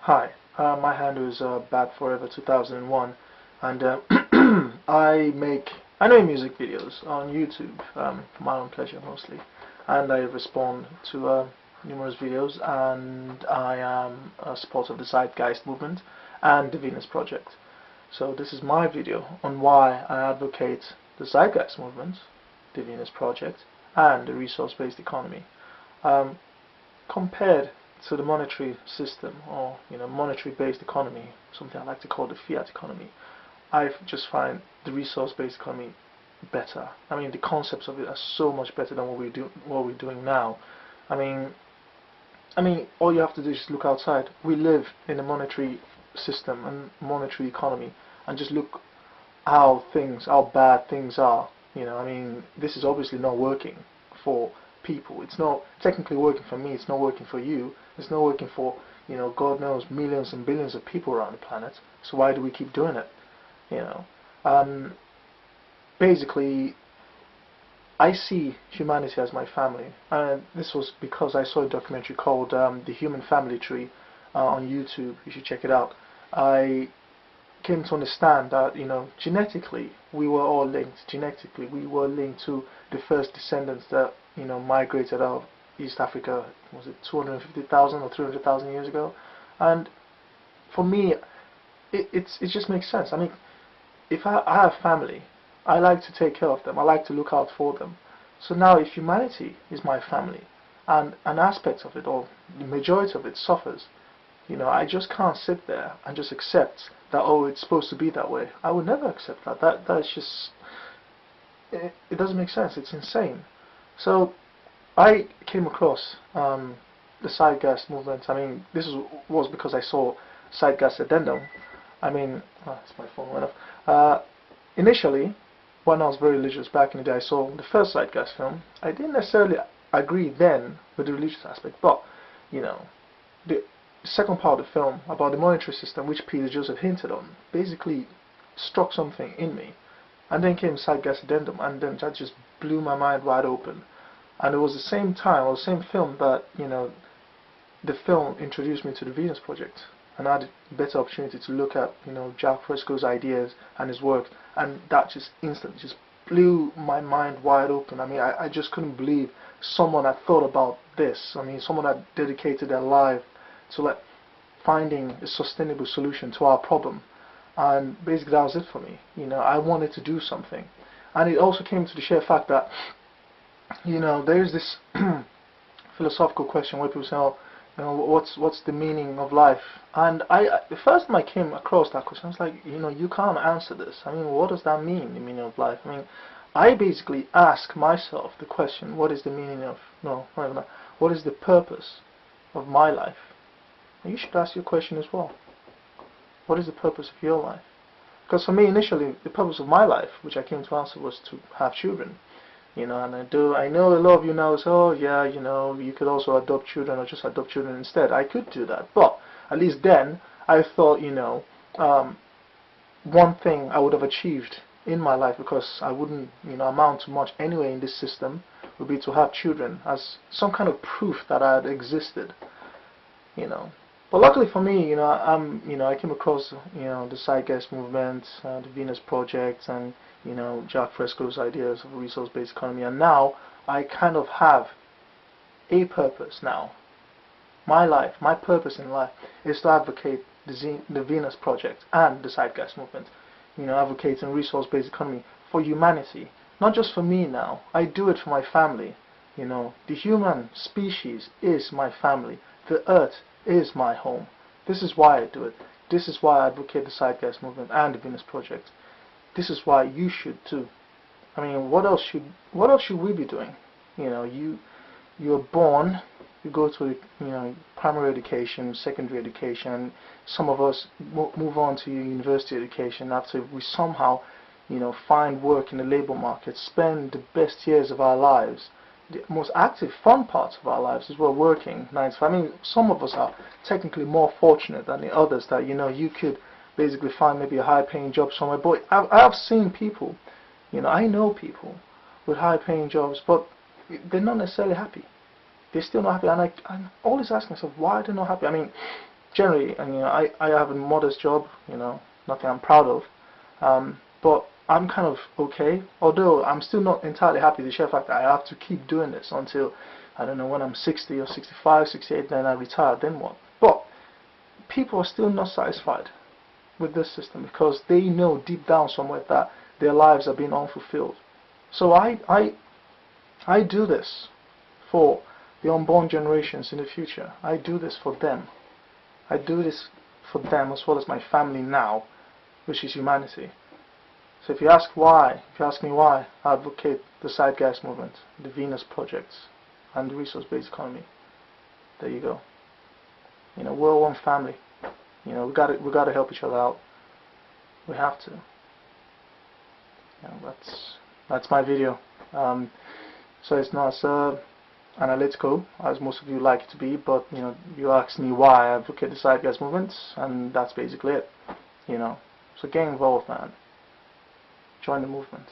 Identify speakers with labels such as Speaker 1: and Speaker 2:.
Speaker 1: Hi, my handle is Bad Forever 2001, and I make music videos on YouTube for my own pleasure mostly, and I respond to numerous videos, and I am a supporter of the Zeitgeist Movement and the Venus Project. So this is my video on why I advocate the Zeitgeist Movement, the Venus Project, and the resource-based economy. Um, Compared to the monetary system, or monetary-based economy, something I like to call the fiat economy, I just find the resource-based economy better. I mean, the concepts of it are so much better than what we're doing now. I mean, all you have to do is look outside. We live in a monetary system and monetary economy, and just look how bad things are. I mean, this is obviously not working for people. It's not technically working for me. It's not working for you. It's not working for, God knows, millions and billions of people around the planet. So why do we keep doing it? You know, um, Basically, I see humanity as my family, and this was because I saw a documentary called "The Human Family Tree" on YouTube. You should check it out. I came to understand that genetically we were all linked. Genetically, we were linked to the first descendants that migrated out of East Africa. Was it 250,000 or 300,000 years ago? And for me, it just makes sense. I mean, if I have family, I like to take care of them. I like to look out for them. So now, if humanity is my family, and an aspect of it, or the majority of it, suffers, I just can't sit there and just accept that, oh, it's supposed to be that way. I would never accept that. That's just, it doesn't make sense. It's insane. So I came across the Zeitgeist movement. I mean, was because I saw Zeitgeist Addendum. I mean, it's my phone went off. Initially, when I was very religious back in the day, I saw the first Zeitgeist film. I didn't necessarily agree then with the religious aspect, but the second part of the film about the monetary system, which Peter Joseph hinted on, basically struck something in me. And then came Zeitgeist Addendum, and then that just blew my mind wide open. And it was the same time, or the same film that the film introduced me to the Venus Project, and I had a better opportunity to look at Jack Fresco's ideas and his work, and that just instantly just blew my mind wide open. I mean, I just couldn't believe someone had thought about this. I mean, someone had dedicated their life to finding a sustainable solution to our problem, and basically that was it for me. I wanted to do something, and it also came to the sheer fact that there is this philosophical question where people say, oh, what's the meaning of life? And the first time I came across that question, I was like, you can't answer this. I mean, what does that mean, the meaning of life? I mean, I basically ask myself the question, what is the meaning of, no, not even that, what is the purpose of my life? And you should ask your question as well. What is the purpose of your life? Because for me, initially, the purpose of my life, which I came to answer, was to have children. And I know a lot of you now say, oh yeah, you could also adopt children, or just adopt children instead. I could do that, but at least then I thought, one thing I would have achieved in my life, because I wouldn't, amount to much anyway in this system, would be to have children as some kind of proof that I had existed. But luckily for me, I came across, the Zeitgeist movement, the Venus Project, and Jack Fresco's ideas of a resource-based economy, and now I kind of have a purpose now. My life, my purpose in life, is to advocate the Venus Project and the Zeitgeist movement. Advocating resource-based economy for humanity, not just for me now. I do it for my family. The human species is my family. The earth is my home. This is why I do it. This is why I advocate the Zeitgeist movement and the Venus Project. This is why you should too. I mean, what else should we be doing? You're born, you go to primary education, secondary education. Some of us move on to university education after we somehow find work in the labor market, spend the best years of our lives, the most active, fun parts of our lives as well, working 9 to 5. I mean, some of us are technically more fortunate than the others that you could basically find maybe a high-paying job somewhere. But I've seen people, I know people with high-paying jobs, but they're not necessarily happy. They're still not happy, and I'm always asking myself, why are they not happy? I mean, generally, and I have a modest job, nothing I'm proud of, but I'm kind of okay. Although I'm still not entirely happy with the sheer fact that I have to keep doing this until I don't know when I'm 60 or 65, 68, then I retire. Then what? But people are still not satisfied with this system because they know deep down somewhere that their lives are being unfulfilled. So I do this for the unborn generations in the future. I do this for them. I do this for them as well as my family now, which is humanity. So if you ask me why I advocate the Zeitgeist Movement, the Venus projects, and the resource-based economy, there you go. We're all one family. We gotta help each other out. We have to. That's my video. So it's not as analytical as most of you like it to be, but you asked me why I advocate the Zeitgeist Movement, and that's basically it. So get involved, man. Join the movement.